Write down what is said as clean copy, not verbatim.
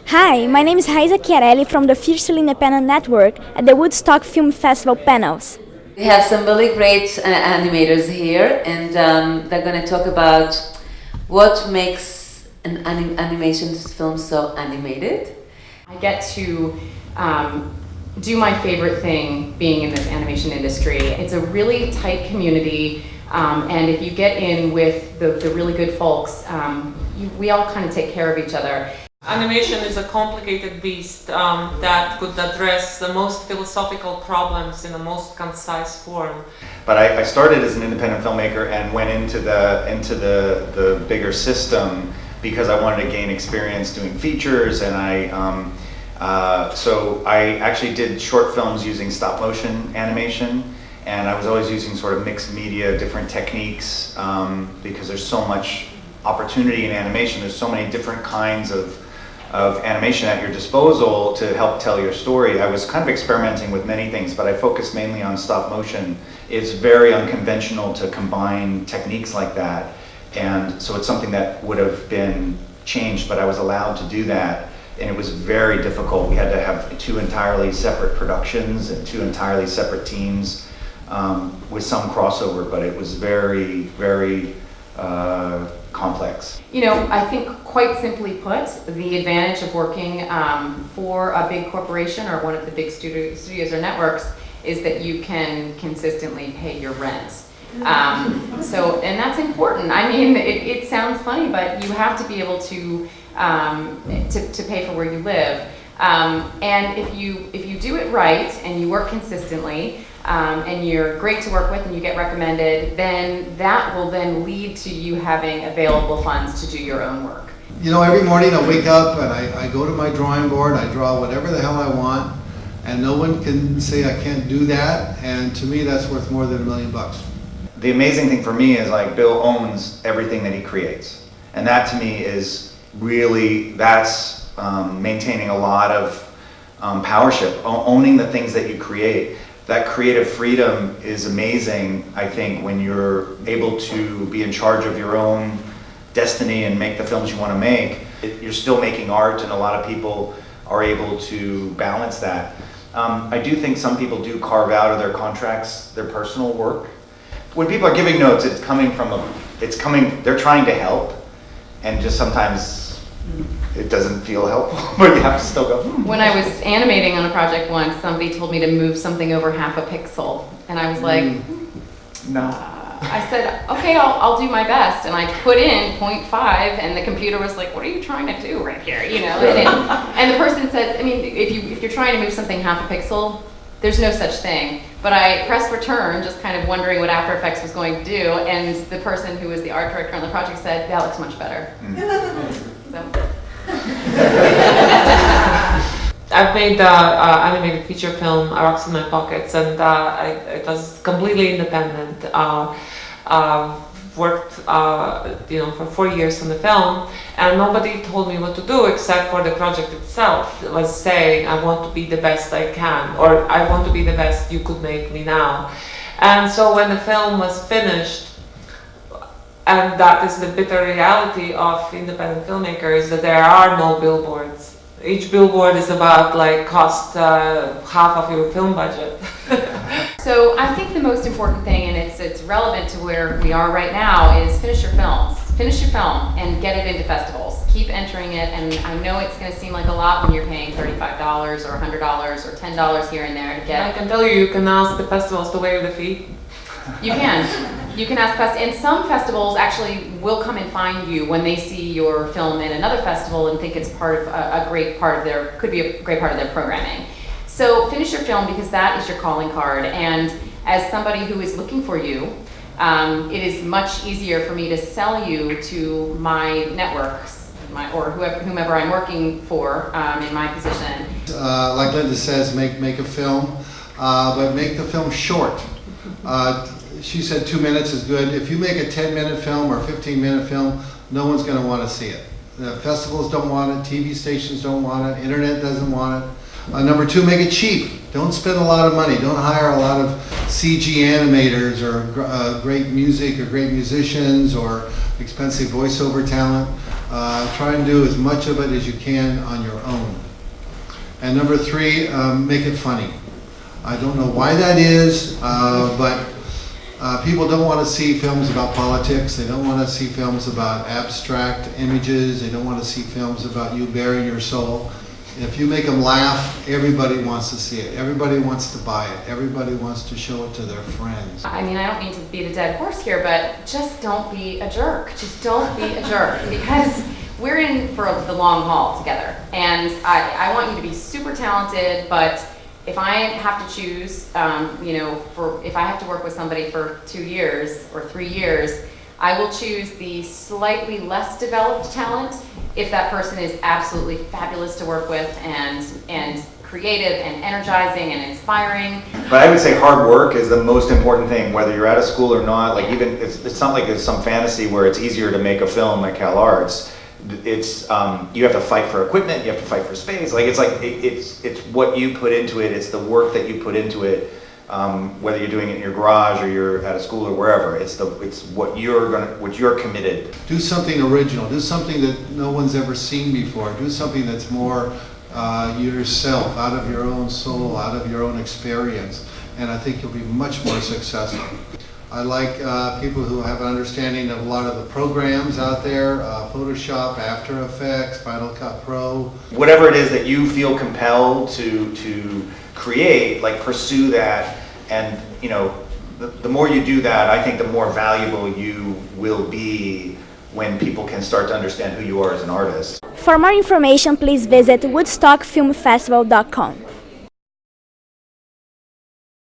Hi, my name is Raisa Chiarelli from the Fiercely Independent Network at the Woodstock Film Festival panels. We have some really great animators here, and they're going to talk about what makes an animation film so animated. I get to do my favorite thing being in this animation industry. It's a really tight community, and if you get in with the really good folks, we all kind of take care of each other. Animation is a complicated beast that could address the most philosophical problems in the most concise form. But I started as an independent filmmaker and went into the bigger system because I wanted to gain experience doing features, and so I actually did short films using stop motion animation, and I was always using sort of mixed media, different techniques, because there's so much opportunity in animation. There's so many different kinds of animation at your disposal to help tell your story. I was kind of experimenting with many things, but I focused mainly on stop motion. It's very unconventional to combine techniques like that, and so it's something that would have been changed, but I was allowed to do that, and it was very difficult. We had to have two entirely separate productions and two entirely separate teams, with some crossover, but it was very, very complex. You know, I think quite simply put, the advantage of working for a big corporation or one of the big studios or networks is that you can consistently pay your rent. And that's important. I mean, it sounds funny, but you have to be able to pay for where you live. And if you do it right and you work consistently, and you're great to work with and you get recommended, then that will then lead to you having available funds to do your own work. You know, every morning I wake up and I go to my drawing board, I draw whatever the hell I want, and no one can say I can't do that, and to me that's worth more than $1 million. The amazing thing for me is, like, Bill owns everything that he creates, and that to me is really, that's maintaining a lot of powership, owning the things that you create. That creative freedom is amazing, I think, when you're able to be in charge of your own destiny and make the films you want to make. You're still making art, and a lot of people are able to balance that. I do think some people do carve out of their contracts their personal work. When people are giving notes, they're trying to help, and just sometimes it doesn't feel helpful, but you have to still go. When I was animating on a project once, somebody told me to move something over half a pixel, and I was like, no. I said, okay, I'll do my best, and I put in 0.5, and the computer was like, what are you trying to do right here, you know? And the person said, I mean, if you're trying to move something half a pixel, there's no such thing. But I pressed return, just kind of wondering what After Effects was going to do, and the person who was the art director on the project said, that looks much better. So. I've made animated feature film, Rocks in My Pockets, and it was completely independent. Worked for 4 years on the film, and nobody told me what to do except for the project itself. It was saying, I want to be the best I can, or I want to be the best you could make me now. And so when the film was finished, and that is the bitter reality of independent filmmakers, that there are no billboards. Each billboard is about cost half of your film budget. So I think the most important thing, and it's relevant to where we are right now, is finish your films. Finish your film and get it into festivals. Keep entering it, and I know it's going to seem like a lot when you're paying $35 or $100 or $10 here and there to get. I can tell you can ask the festivals to waive the fee. You can. You can ask and some festivals actually will come and find you when they see your film in another festival and think it's part of a great part of their programming. So finish your film, because that is your calling card. And as somebody who is looking for you, it is much easier for me to sell you to my networks, or whomever I'm working for in my position. Like Linda says, make a film, but make the film short. She said 2 minutes is good. If you make a 10-minute film or a 15-minute film, no one's going to want to see it. The festivals don't want it, TV stations don't want it, internet doesn't want it. Number two, make it cheap. Don't spend a lot of money. Don't hire a lot of CG animators or great music or great musicians or expensive voiceover talent. Try and do as much of it as you can on your own. And number 3, make it funny. I don't know why that is, but people don't want to see films about politics. They don't want to see films about abstract images. They don't want to see films about you bearing your soul. If you make them laugh, everybody wants to see it. Everybody wants to buy it. Everybody wants to show it to their friends. I mean, I don't mean to beat a dead horse here, but just don't be a jerk. Just don't be a jerk, because we're in for the long haul together. And I want you to be super talented, but if I have to choose, if I have to work with somebody for 2 years or 3 years, I will choose the slightly less developed talent if that person is absolutely fabulous to work with and creative and energizing and inspiring. But I would say hard work is the most important thing, whether you're out of school or not. Like even it's not like there's some fantasy where it's easier to make a film at Cal Arts. It's you have to fight for equipment, you have to fight for space. It's what you put into it. It's the work that you put into it. Whether you're doing it in your garage or you're at a school or wherever, it's what you're committed. Do something original. Do something that no one's ever seen before. Do something that's more yourself, out of your own soul, out of your own experience, and I think you'll be much more successful. I like people who have an understanding of a lot of the programs out there, Photoshop, After Effects, Final Cut Pro. Whatever it is that you feel compelled to create, like pursue that, and the more you do that, I think the more valuable you will be when people can start to understand who you are as an artist. For more information, please visit woodstockfilmfestival.com.